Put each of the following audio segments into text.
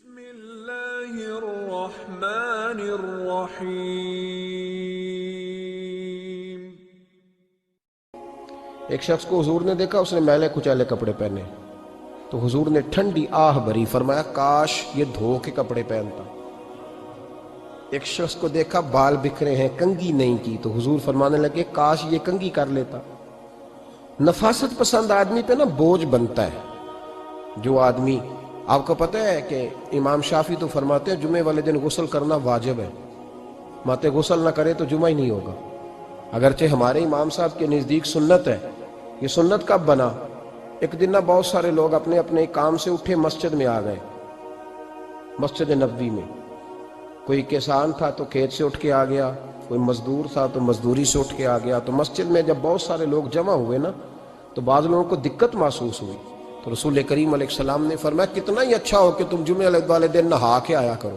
بسم اللہ الرحمن الرحیم۔ ایک شخص کو حضور نے دیکھا، اس نے میلے کچیلے کپڑے پہنے تو حضور نے ٹھنڈی آہ بھری، فرمایا کاش یہ دھو کے کپڑے پہنتا۔ ایک شخص کو دیکھا بال بکھرے ہیں، کنگھی نہیں کی تو حضور فرمانے لگے کاش یہ کنگھی کر لیتا۔ نفاست پسند آدمی پہ نا بوجھ بنتا ہے۔ جو آدمی، آپ کو پتہ ہے کہ امام شافعی تو فرماتے ہیں جمعے والے دن غسل کرنا واجب ہے، ماتے غسل نہ کرے تو جمعہ ہی نہیں ہوگا۔ اگرچہ ہمارے امام صاحب کے نزدیک سنت ہے۔ یہ سنت کب بنا؟ ایک دن نہ بہت سارے لوگ اپنے اپنے کام سے اٹھے مسجد میں آ گئے، مسجد نبوی میں۔ کوئی کسان تھا تو کھیت سے اٹھ کے آ گیا، کوئی مزدور تھا تو مزدوری سے اٹھ کے آ گیا۔ تو مسجد میں جب بہت سارے لوگ جمع ہوئے نا تو بعض لوگوں کو دقت محسوس ہوئی، تو رسول کریم علیہ السلام نے فرمایا کتنا ہی اچھا ہو کہ تم جمعے والے دن نہا کے آیا کرو۔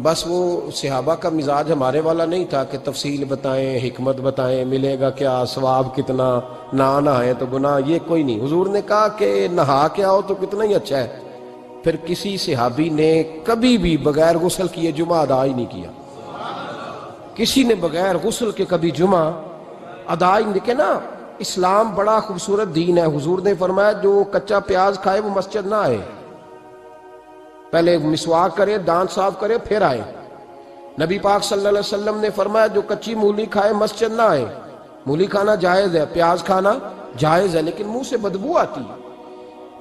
بس وہ صحابہ کا مزاج ہمارے والا نہیں تھا کہ تفصیل بتائیں، حکمت بتائیں، ملے گا کیا، ثواب کتنا، نہ نہائیں تو گناہ، یہ کوئی نہیں۔ حضور نے کہا کہ نہا کے آؤ تو کتنا ہی اچھا ہے۔ پھر کسی صحابی نے کبھی بھی بغیر غسل کیے جمعہ ادا ہی نہیں کیا۔ کسی نے بغیر غسل کے کبھی جمعہ ادا ہی نہیں کیا نا۔ اسلام بڑا خوبصورت دین ہے۔ حضور نے فرمایا جو کچا پیاز کھائے وہ مسجد نہ آئے، پہلے مسواک کرے، دانت صاف کرے، پھر آئے۔ نبی پاک صلی اللہ علیہ وسلم نے فرمایا جو کچی مولی کھائے مسجد نہ آئے۔ مولی کھانا جائز ہے، پیاز کھانا جائز ہے، لیکن منہ سے بدبو آتی ہے۔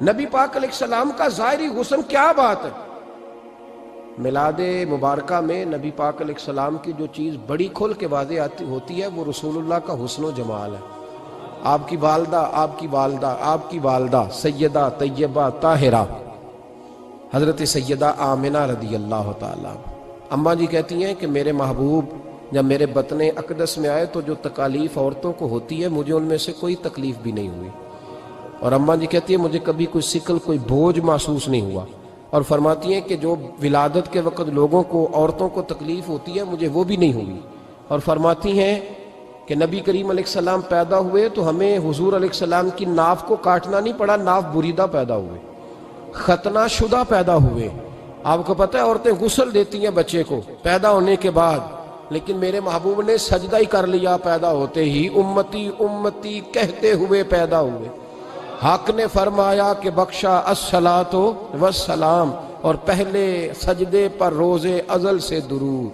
نبی پاک علیہ السلام کا ظاہری حسن کیا بات ہے۔ میلاد مبارکہ میں نبی پاک علیہ السلام کی جو چیز بڑی کھل کے واضح ہوتی ہے وہ رسول اللہ کا حسن و جمال ہے۔ آپ کی والدہ سیدہ طیبہ طاہرہ حضرت سیدہ آمنہ رضی اللہ تعالیٰ، اماں جی کہتی ہیں کہ میرے محبوب جب میرے بطن اقدس میں آئے تو جو تکالیف عورتوں کو ہوتی ہے مجھے ان میں سے کوئی تکلیف بھی نہیں ہوئی، اور اماں جی کہتی ہیں مجھے کبھی کوئی ثقل، کوئی بوجھ محسوس نہیں ہوا، اور فرماتی ہیں کہ جو ولادت کے وقت لوگوں کو، عورتوں کو تکلیف ہوتی ہے مجھے وہ بھی نہیں ہوئی، اور فرماتی ہیں کہ نبی کریم علیہ السلام پیدا ہوئے تو ہمیں حضور علیہ السلام کی ناف کو کاٹنا نہیں پڑا، ناف بریدہ پیدا ہوئے، ختنہ شدہ پیدا ہوئے۔ آپ کو پتہ ہے عورتیں غسل دیتی ہیں بچے کو پیدا ہونے کے بعد، لیکن میرے محبوب نے سجدہ ہی کر لیا پیدا ہوتے ہی، امتی امتی کہتے ہوئے پیدا ہوئے۔ حق نے فرمایا کہ بخشا الصلاۃ والسلام، اور پہلے سجدے پر روز ازل سے درود۔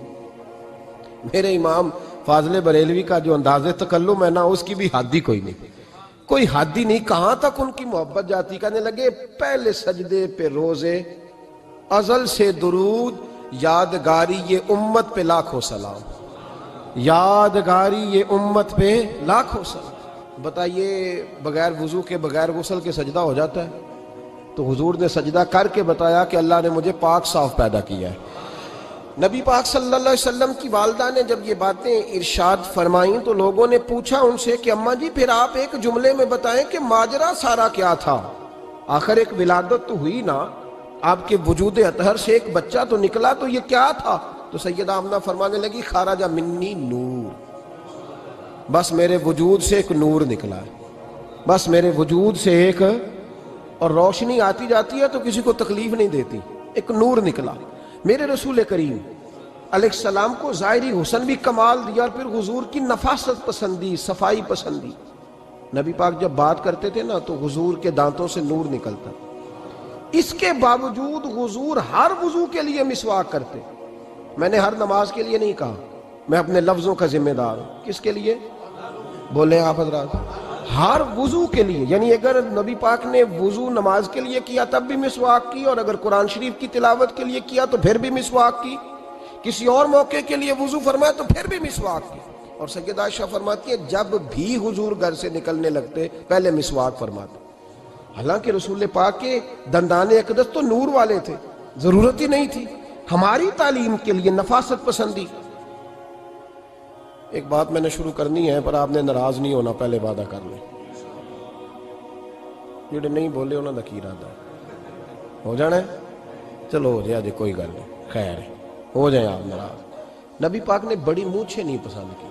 میرے امام فاضل بریلوی کا جو انداز تکلم ہے نا اس کی بھی حد ہی کوئی نہیں، کوئی حد ہی نہیں، کہاں تک ان کی محبت جاتی۔ کہنے لگے پہلے سجدے پہ روز ازل سے درود، یادگاری یہ امت پہ لاکھوں سلام، یادگاری یہ امت پہ لاکھوں سلام۔ بتائیے بغیر وضو کے، بغیر غسل کے سجدہ ہو جاتا ہے؟ تو حضور نے سجدہ کر کے بتایا کہ اللہ نے مجھے پاک صاف پیدا کیا ہے۔ نبی پاک صلی اللہ علیہ وسلم کی والدہ نے جب یہ باتیں ارشاد فرمائیں تو لوگوں نے پوچھا ان سے کہ اماں جی پھر آپ ایک جملے میں بتائیں کہ ماجرا سارا کیا تھا، آخر ایک ولادت تو ہوئی نا، آپ کے وجود اطہر سے ایک بچہ تو نکلا، تو یہ کیا تھا؟ تو سیدہ آمنہ فرمانے لگی خارج منی نور، بس میرے وجود سے ایک نور نکلا ہے، بس میرے وجود سے ایک، اور روشنی آتی جاتی ہے تو کسی کو تکلیف نہیں دیتی، ایک نور نکلا۔ میرے رسول کریم علیہ السلام کو ظاہری حسن بھی کمال دیا، اور پھر حضور کی نفاست پسندی، صفائی پسندی۔ نبی پاک جب بات کرتے تھے نا تو حضور کے دانتوں سے نور نکلتا، اس کے باوجود حضور ہر وضو کے لیے مسواک کرتے۔ میں نے ہر نماز کے لیے نہیں کہا، میں اپنے لفظوں کا ذمہ دار ہوں۔ کس کے لیے بولیں آپ حضرات؟ ہر وضو کے لیے، یعنی اگر نبی پاک نے وضو نماز کے لیے کیا تب بھی مسواک کی، اور اگر قرآن شریف کی تلاوت کے لیے کیا تو پھر بھی مسواک کی، کسی اور موقع کے لیے وضو فرمایا تو پھر بھی مسواک کی۔ اور سیدہ عائشہ فرماتی ہے جب بھی حضور گھر سے نکلنے لگتے پہلے مسواک فرماتے، حالانکہ رسول پاک کے دندان اقدس تو نور والے تھے، ضرورت ہی نہیں تھی۔ ہماری تعلیم کے لیے نفاست پسندی۔ ایک بات میں نے شروع کرنی ہے پر آپ نے ناراض نہیں ہونا، پہلے وعدہ کر لیں، جڑے نہیں بولے انہوں نے کی ارادہ ہو جانا ہے، چلو ہو جائے، کوئی گل نہیں، خیر ہے، ہو جائیں آپ ناراض۔ نبی پاک نے بڑی مونچھیں نہیں پسند کی،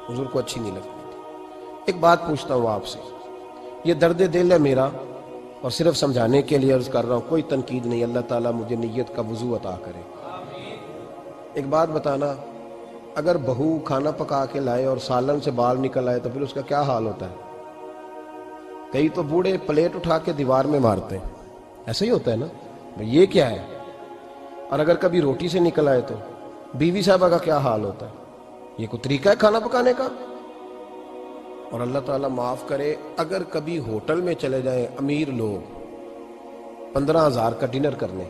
حضور کو اچھی نہیں لگتی تھی۔ ایک بات پوچھتا ہوں آپ سے، یہ درد دل ہے میرا اور صرف سمجھانے کے لیے عرض کر رہا ہوں، کوئی تنقید نہیں۔ اللہ تعالیٰ مجھے نیت کا وضو عطا کرے۔ ایک بات بتانا، اگر بہو کھانا پکا کے لائے اور سالن سے بال نکل آئے تو پھر اس کا کیا حال ہوتا ہے؟ کئی تو بوڑھے پلیٹ اٹھا کے دیوار میں مارتے ہیں، ایسا ہی ہوتا ہے نا، یہ کیا ہے؟ اور اگر کبھی روٹی سے نکل آئے تو بیوی صاحبہ کا کیا حال ہوتا ہے؟ یہ کوئی طریقہ ہے کھانا پکانے کا؟ اور اللہ تعالیٰ معاف کرے، اگر کبھی ہوٹل میں چلے جائیں امیر لوگ 15,000 کا ڈنر کرنے،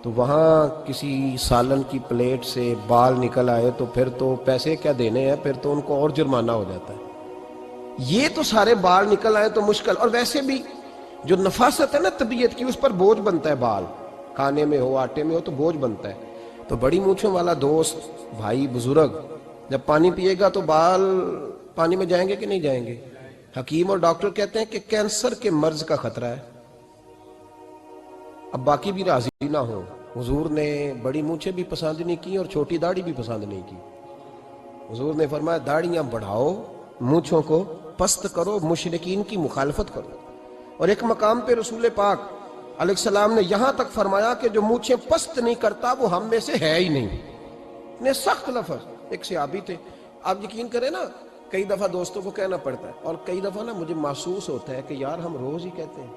تو وہاں کسی سالن کی پلیٹ سے بال نکل آئے تو پھر تو پیسے کیا دینے ہیں، پھر تو ان کو اور جرمانہ ہو جاتا ہے۔ یہ تو سارے بال نکل آئے تو مشکل، اور ویسے بھی جو نفاست ہے نا طبیعت کی، اس پر بوجھ بنتا ہے، بال کھانے میں ہو آٹے میں ہو تو بوجھ بنتا ہے۔ تو بڑی مونچھوں والا دوست بھائی بزرگ جب پانی پیے گا تو بال پانی میں جائیں گے کہ نہیں جائیں گے؟ حکیم اور ڈاکٹر کہتے ہیں کہ کینسر کے مرض کا خطرہ ہے۔ اب باقی بھی راضی نہ ہو، حضور نے بڑی مونچھیں بھی پسند نہیں کی اور چھوٹی داڑھی بھی پسند نہیں کی۔ حضور نے فرمایا داڑھیاں بڑھاؤ، مونچھوں کو پست کرو، مشرکین کی مخالفت کرو۔ اور ایک مقام پہ رسول پاک علیہ السلام نے یہاں تک فرمایا کہ جو مونچھیں پست نہیں کرتا وہ ہم میں سے ہے ہی نہیں۔ اتنے سخت لفظ۔ ایک صحابی تھے، آپ یقین کریں نا، کئی دفعہ دوستوں کو کہنا پڑتا ہے، اور کئی دفعہ نا مجھے محسوس ہوتا ہے کہ یار ہم روز ہی کہتے ہیں،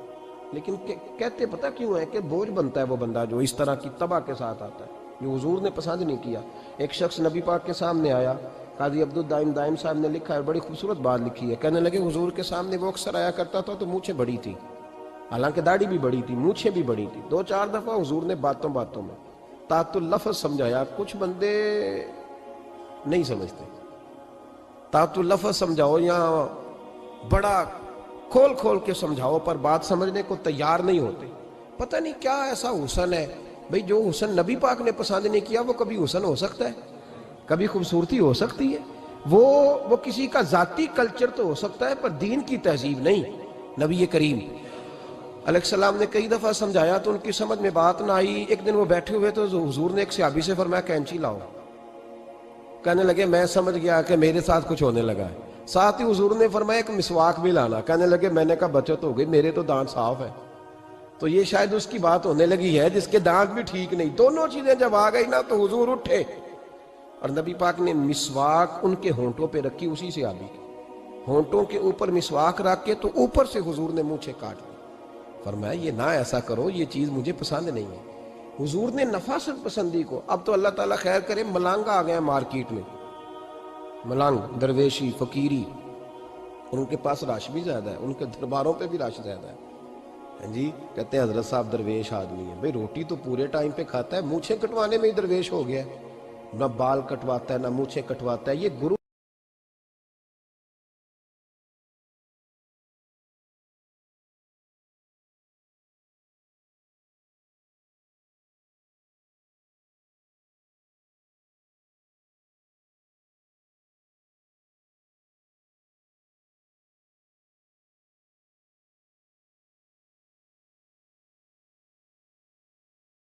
لیکن کہتے پتہ کیوں ہے؟ کہ بوجھ بنتا ہے وہ بندہ جو اس طرح کی تباہ کے ساتھ آتا ہے، جو حضور نے پسند نہیں کیا۔ ایک شخص نبی پاک کے سامنے آیا، قاضی عبدالدائم دائم صاحب نے لکھا ہے، بڑی خوبصورت بات لکھی ہے، کہنے لگے حضور کے سامنے وہ اکثر آیا کرتا تھا تو مونچھیں بڑی تھی، حالانکہ داڑھی بھی بڑی تھی، مونچھیں بھی بڑی تھی۔ 2-4 دفعہ حضور نے باتوں میں تحت اللفظ سمجھایا۔ کچھ بندے نہیں سمجھتے، تحت اللفظ سمجھاؤ یا بڑا کھول کے سمجھاؤ، پر بات سمجھنے کو تیار نہیں ہوتے۔ پتہ نہیں کیا ایسا حسن ہے بھئی، جو حسن نبی پاک نے پسند نہیں کیا وہ کبھی حسن ہو سکتا ہے، کبھی خوبصورتی ہو سکتی ہے، وہ کسی کا ذاتی کلچر تو ہو سکتا ہے، پر دین کی تہذیب نہیں۔ نبی کریم علیہ السلام نے کئی دفعہ سمجھایا تو ان کی سمجھ میں بات نہ آئی۔ ایک دن وہ بیٹھے ہوئے تو حضور نے ایک صحابی سے فرمایا کینچی لاؤ۔ کہنے لگے میں سمجھ گیا کہ میرے ساتھ کچھ ہونے لگا ہے۔ ساتھ ہی حضور نے فرمایا ایک مسواک بھی لانا۔ کہنے لگے میں نے کہا بچت ہو گئی، میرے تو دانت صاف ہے۔ تو یہ شاید اس کی بات ہونے لگی ہے جس کے دانت بھی ٹھیک نہیں۔ دونوں چیزیں جب آ گئی نا تو حضور اٹھے اور نبی پاک نے مسواک ان کے ہونٹوں پہ رکھی، اسی سے آبی کی ہونٹوں کے اوپر مسواک رکھ کے تو اوپر سے حضور نے مونچھیں کاٹ لی۔ فرمایا یہ نہ ایسا کرو، یہ چیز مجھے پسند نہیں ہے۔ حضور نے نفاست پسندی کو، اب تو اللہ تعالیٰ خیر کرے ملانگ آ گئے ہیں مارکیٹ میں، ملانگ درویشی فقیری، ان کے پاس رش بھی زیادہ ہے، ان کے درباروں پہ بھی رش زیادہ ہے۔ جی کہتے ہیں حضرت صاحب درویش آدمی ہے۔ بھئی روٹی تو پورے ٹائم پہ کھاتا ہے، مونچھیں کٹوانے میں ہی درویش ہو گیا ہے، نہ بال کٹواتا ہے نہ مونچھیں کٹواتا ہے۔ یہ گرو